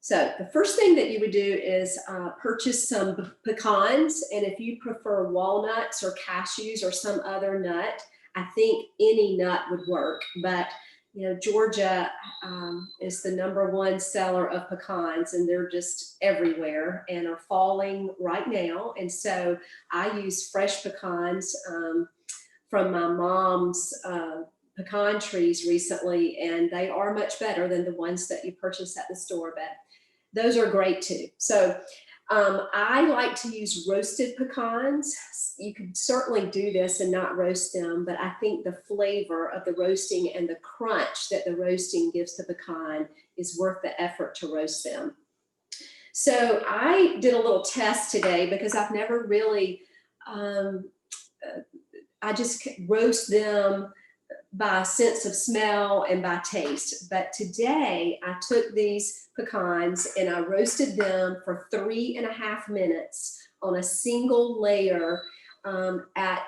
So the first thing that you would do is purchase some pecans, and if you prefer walnuts or cashews or some other nut, I think any nut would work, but you know, Georgia is the #1 seller of pecans, and they're just everywhere and are falling right now. And so I use fresh pecans from my mom's pecan trees recently, and they are much better than the ones that you purchase at the store, but those are great too. So I like to use roasted pecans. You could certainly do this and not roast them, but I think the flavor of the roasting and the crunch that the roasting gives the pecan is worth the effort to roast them. So I did a little test today because I've never really, I just roast them by sense of smell and by taste. But today I took these pecans and I roasted them for 3.5 minutes on a single layer at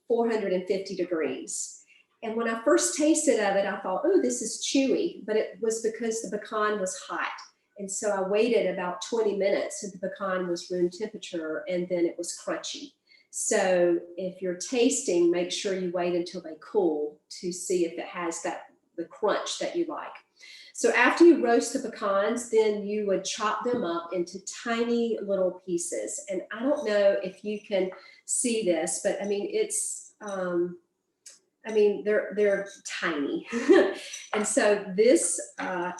450 degrees. And when I first tasted of it, I thought, oh, this is chewy, but it was because the pecan was hot. And so I waited about 20 minutes until the pecan was room temperature, and then it was crunchy. So if you're tasting, make sure you wait until they cool to see if it has the crunch that you like. So after you roast the pecans, then you would chop them up into tiny little pieces. And I don't know if you can see this, but I mean, they're tiny. And so this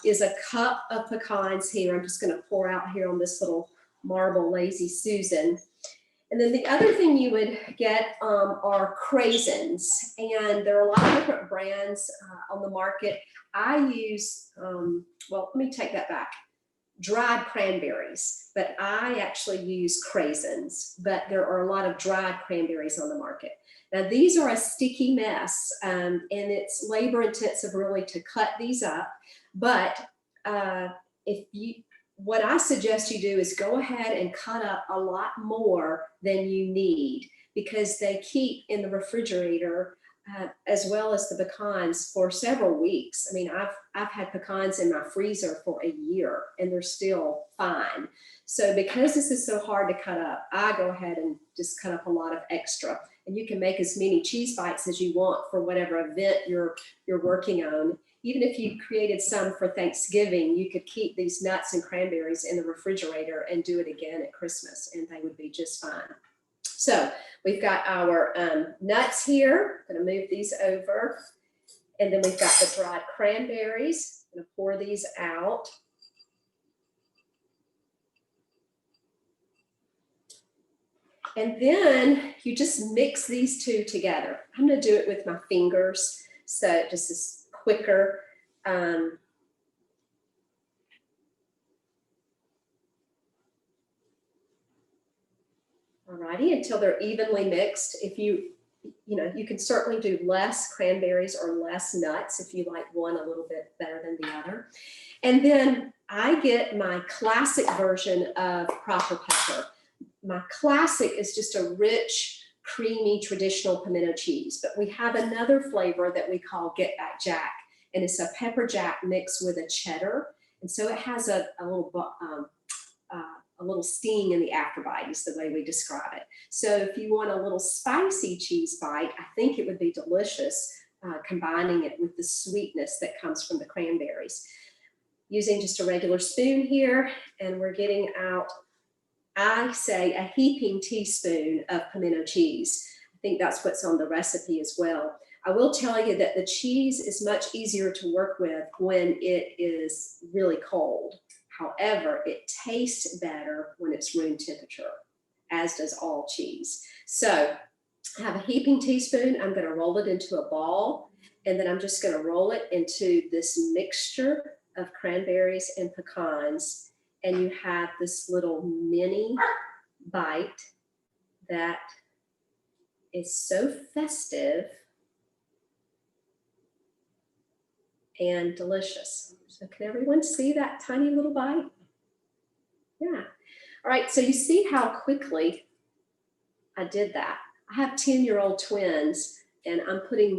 is a cup of pecans here. I'm just going to pour out here on this little marble Lazy Susan. And then the other thing you would get are craisins, and there are a lot of different brands on the market. I use, well, let me take that back, dried cranberries, but I actually use craisins, but there are a lot of dried cranberries on the market. Now these are a sticky mess, and it's labor intensive really to cut these up, but what I suggest you do is go ahead and cut up a lot more than you need, because they keep in the refrigerator as well as the pecans for several weeks. I mean, I've had pecans in my freezer for a year and they're still fine. So because this is so hard to cut up, I go ahead and just cut up a lot of extra. And you can make as many cheese bites as you want for whatever event you're working on. Even if you created some for Thanksgiving, you could keep these nuts and cranberries in the refrigerator and do it again at Christmas, and they would be just fine. So we've got our nuts here. I'm going to move these over. And then we've got the dried cranberries. I'm going to pour these out. And then you just mix these two together. I'm going to do it with my fingers, so it just is quicker. Alrighty, until they're evenly mixed. If you can certainly do less cranberries or less nuts if you like one a little bit better than the other. And then I get my classic version of proper pepper. My classic is just a rich, creamy, traditional pimento cheese, but we have another flavor that we call Get Back Jack, and it's a pepper jack mixed with a cheddar, and so it has a little sting in the afterbite is the way we describe it. So if you want a little spicy cheese bite, I think it would be delicious combining it with the sweetness that comes from the cranberries. Using just a regular spoon here, and we're getting out, I say, a heaping teaspoon of pimento cheese. I think that's what's on the recipe as well. I will tell you that the cheese is much easier to work with when it is really cold. However, it tastes better when it's room temperature, as does all cheese. So I have a heaping teaspoon. I'm going to roll it into a ball, and then I'm just going to roll it into this mixture of cranberries and pecans. And you have this little mini bite that is so festive and delicious. So can everyone see that tiny little bite? Yeah. All right, so you see how quickly I did that. I have 10-year-old twins, and I'm putting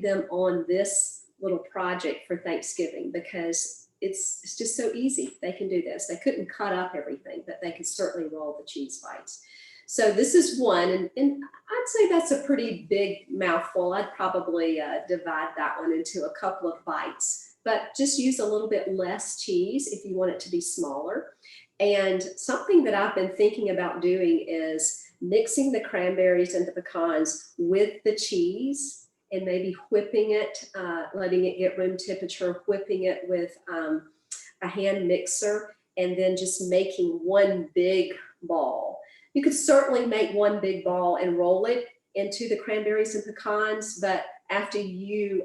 them on this little project for Thanksgiving because it's just so easy. They can do this. They couldn't cut up everything, but they could certainly roll the cheese bites. So this is one, and I'd say that's a pretty big mouthful. I'd probably divide that one into a couple of bites, but just use a little bit less cheese if you want it to be smaller. And something that I've been thinking about doing is mixing the cranberries and the pecans with the cheese and maybe whipping it, letting it get room temperature, whipping it with a hand mixer, and then just making one big ball. You could certainly make one big ball and roll it into the cranberries and pecans, but after you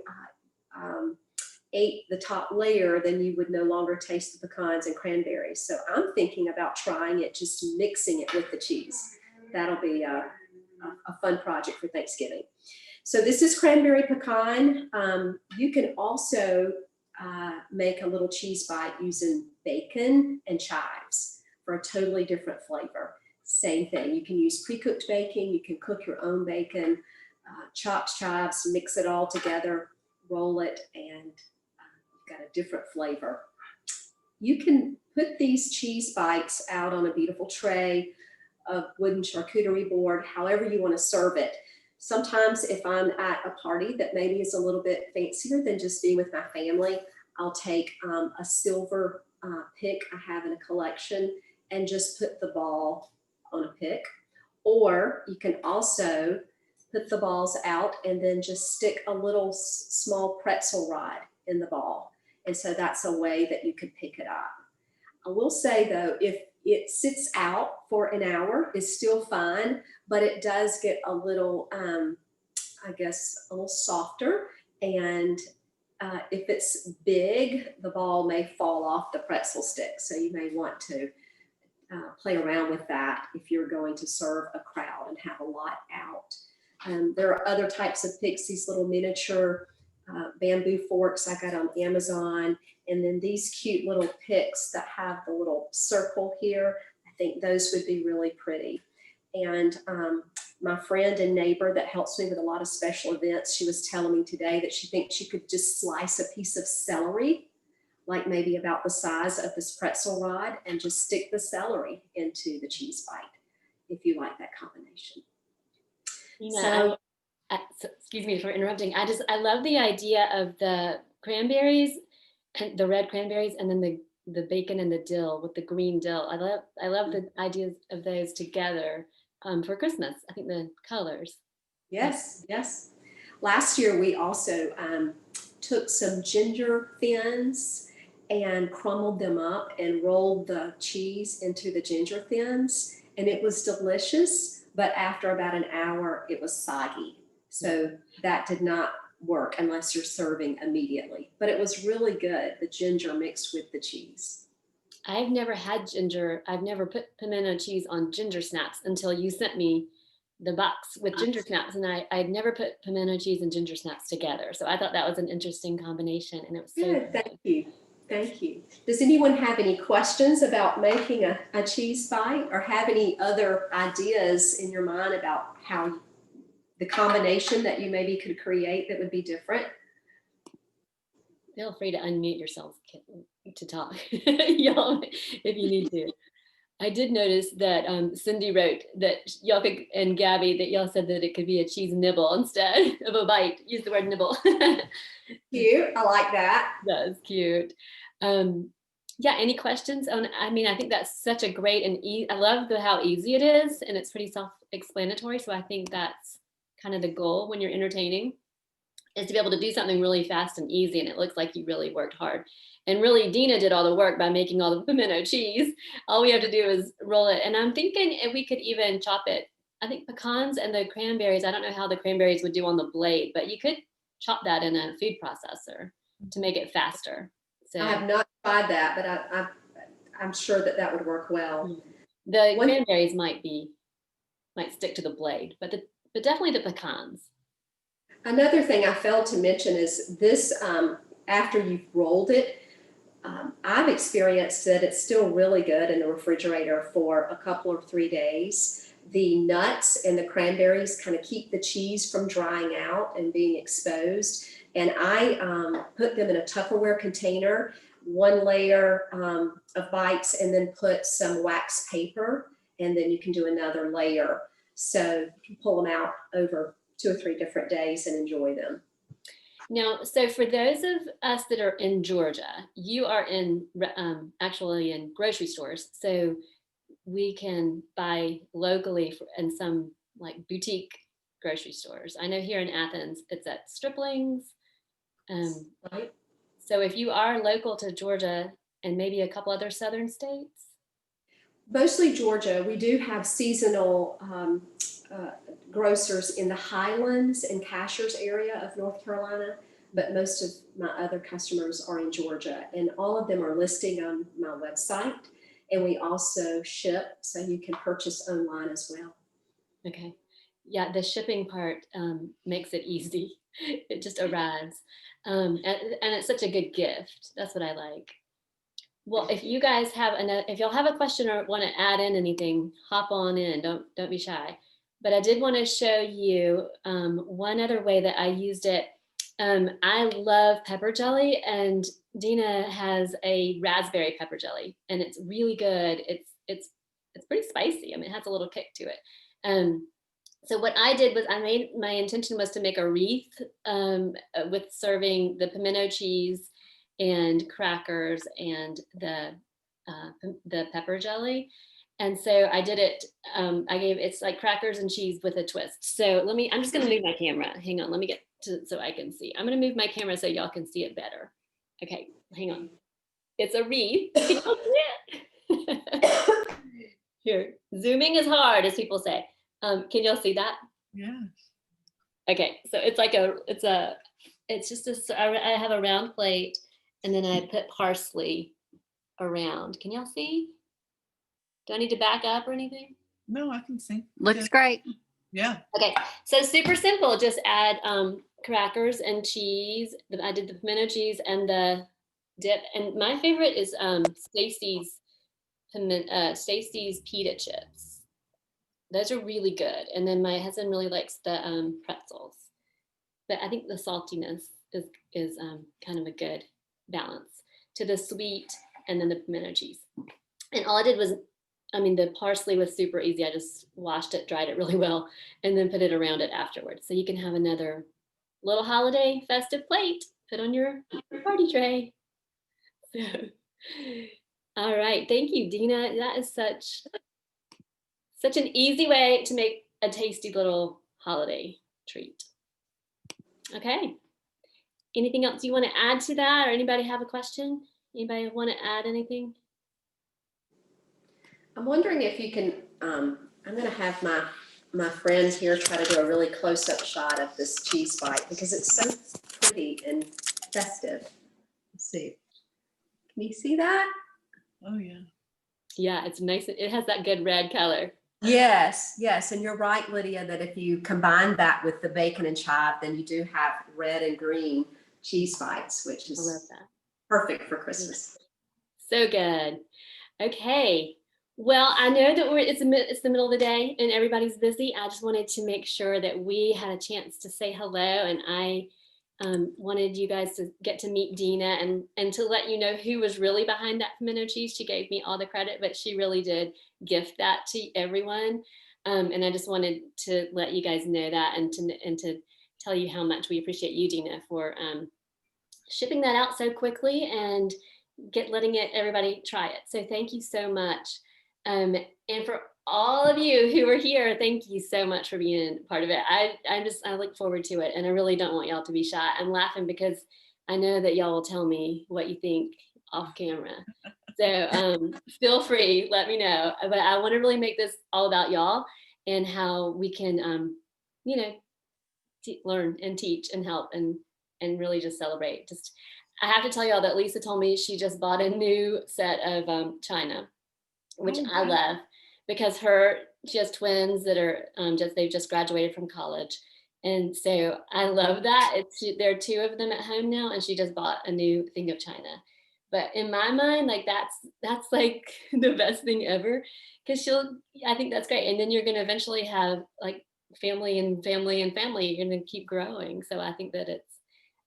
ate the top layer, then you would no longer taste the pecans and cranberries. So I'm thinking about trying it, just mixing it with the cheese. That'll be a fun project for Thanksgiving. So this is cranberry pecan. You can also make a little cheese bite using bacon and chives for a totally different flavor. Same thing, you can use pre-cooked bacon, you can cook your own bacon, chopped chives, mix it all together, roll it, and you've got a different flavor. You can put these cheese bites out on a beautiful tray, a wooden charcuterie board, however you want to serve it. Sometimes if I'm at a party that maybe is a little bit fancier than just being with my family, I'll take a silver pick I have in a collection and just put the ball on a pick. Or you can also put the balls out and then just stick a little small pretzel rod in the ball. And so that's a way that you could pick it up. I will say though, if it sits out for an hour, it's still fine, but it does get a little, I guess, a little softer. And if it's big, the ball may fall off the pretzel stick. So you may want to play around with that if you're going to serve a crowd and have a lot out. There are other types of picks, these little miniature bamboo forks I got on Amazon, and then these cute little picks that have the little circle here. I think those would be really pretty. And my friend and neighbor that helps me with a lot of special events, she was telling me today that she thinks she could just slice a piece of celery, like maybe about the size of this pretzel rod, and just stick the celery into the cheese bite, if you like that combination. So, excuse me for interrupting. I love the idea of the cranberries, and the red cranberries, and then the bacon and the dill with the green dill. I love the ideas of those together for Christmas. I think the colors. Yes, yes. Last year we also took some ginger thins and crumbled them up and rolled the cheese into the ginger thins, and it was delicious, but after about an hour it was soggy. So that did not work unless you're serving immediately, but it was really good, the ginger mixed with the cheese. I've never had ginger. I've never put pimento cheese on ginger snaps until you sent me the box with ginger snaps, and I'd never put pimento cheese and ginger snaps together. So I thought that was an interesting combination, and it was so good. Thank you. Thank you. Does anyone have any questions about making a cheese bite, or have any other ideas in your mind about how the combination that you maybe could create that would be different? Feel free to unmute yourselves to talk, y'all, if you need to. I did notice that Cindy wrote that y'all could, and Gabby, that y'all said that it could be a cheese nibble instead of a bite. Use the word nibble. Cute. I like that. That's cute. Yeah, any questions on, I mean, I think that's such a great and I love how easy it is, and it's pretty self-explanatory. So I think that's kind of the goal when you're entertaining, is to be able to do something really fast and easy, and it looks like you really worked hard. And really, Deana did all the work by making all the pimento cheese. All we have to do is roll it. And I'm thinking if we could even chop it. I think pecans and the cranberries, I don't know how the cranberries would do on the blade, but you could chop that in a food processor to make it faster. So I have not tried that, but I'm sure that would work well. The cranberries might stick to the blade, but definitely the pecans. Another thing I failed to mention is this, after you've rolled it, I've experienced that it's still really good in the refrigerator for a couple or 3 days. The nuts and the cranberries kind of keep the cheese from drying out and being exposed. And I put them in a Tupperware container. one layer of bites and then put some wax paper, and then you can do another layer. So you pull them out over 2 or 3 different days and enjoy them. Now, so for those of us that are in Georgia, you are in actually in grocery stores, so we can buy locally in some like boutique grocery stores. I know here in Athens, it's at Stripling's. Right. So if you are local to Georgia and maybe a couple other southern states? Mostly Georgia. We do have seasonal grocers in the Highlands and Cashers area of North Carolina, but most of my other customers are in Georgia, and all of them are listing on my website. And we also ship, so you can purchase online as well. Okay. Yeah, the shipping part makes it easy. It just arrives. And it's such a good gift. That's what I like. Well, if you guys have if y'all have a question or want to add in anything, hop on in. Don't be shy. But I did want to show you one other way that I used it. I love pepper jelly, and Deana has a raspberry pepper jelly, and it's really good. It's pretty spicy. I mean, it has a little kick to it. So what I did was my intention was to make a wreath with serving the pimento cheese and crackers and the pepper jelly. And so I did it, it's like crackers and cheese with a twist. So I'm just gonna move my camera. Hang on, let me get to, so I can see. I'm gonna move my camera so y'all can see it better. Okay, hang on. It's a wreath. Here, zooming is hard, as people say. Can y'all see that? Yeah. Okay, so it's just I have a round plate, and then I put parsley around. Can y'all see? Do I need to back up or anything? No, I can see. Looks great. Yeah. Okay, so super simple. Just add crackers and cheese. I did the pimento cheese and the dip. And my favorite is Stacy's pita chips. Those are really good. And then my husband really likes the pretzels. But I think the saltiness is kind of a good balance to the sweet and then the pimento cheese. And all I did was, the parsley was super easy. I just washed it, dried it really well, and then put it around it afterwards. So you can have another little holiday festive plate, put on your party tray. So, all right, thank you, Deana. That is such an easy way to make a tasty little holiday treat. Okay. Anything else you want to add to that, or anybody have a question? Anybody want to add anything? I'm wondering if you can, I'm going to have my friend here try to do a really close-up shot of this cheese bite because it's so pretty and festive. Let's see. Can you see that? Oh, yeah. Yeah, it's nice. It has that good red color. Yes, yes. And you're right, Lydia, that if you combine that with the bacon and chive, then you do have red and green cheese bites, which I love is that. perfect for Christmas. So good. Okay. Well, I know that it's the middle of the day and everybody's busy. I just wanted to make sure that we had a chance to say hello, and I wanted you guys to get to meet Deana and to let you know who was really behind that pimento cheese. She gave me all the credit, but she really did gift that to everyone. And I just wanted to let you guys know that and to tell you how much we appreciate you, Deana, for shipping that out so quickly and letting everybody try it. So thank you so much. And for all of you who are here, thank you so much for being part of it. I look forward to it, and I really don't want y'all to be shy. I'm laughing because I know that y'all will tell me what you think off camera. So feel free, let me know. But I want to really make this all about y'all and how we can, learn and teach and help and really just celebrate. I have to tell y'all that Lisa told me she just bought a new set of china, which I love, because she has twins that are they've just graduated from college. And so I love that. There are 2 of them at home now, and she just bought a new thing of china. But in my mind, like that's like the best thing ever, because I think that's great. And then you're gonna eventually have like family and family and family. You're gonna keep growing. So I think that it's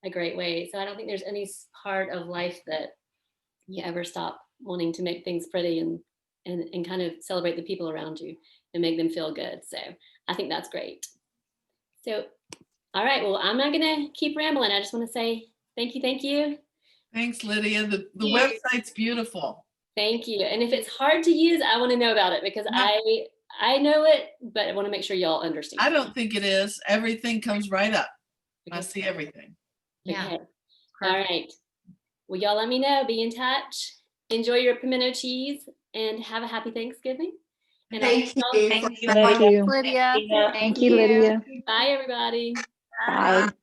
a great way. So I don't think there's any part of life that you ever stop wanting to make things pretty and kind of celebrate the people around you and make them feel good. So I think that's great. So, all right, well, I'm not gonna keep rambling. I just want to say thank you, thank you. Thanks, Lydia. The Yeah. website's beautiful. Thank you. And if it's hard to use, I want to know about it because No. I know it, but I want to make sure y'all understand. I don't think it is. Everything comes right up. I Okay. see everything. Yeah. Okay. All right. Well, y'all let me know. Be in touch. Enjoy your pimento cheese and have a happy Thanksgiving. And Thank you. Thank you, Thank you. Lydia. Thank you, Lydia. bye, everybody. Bye.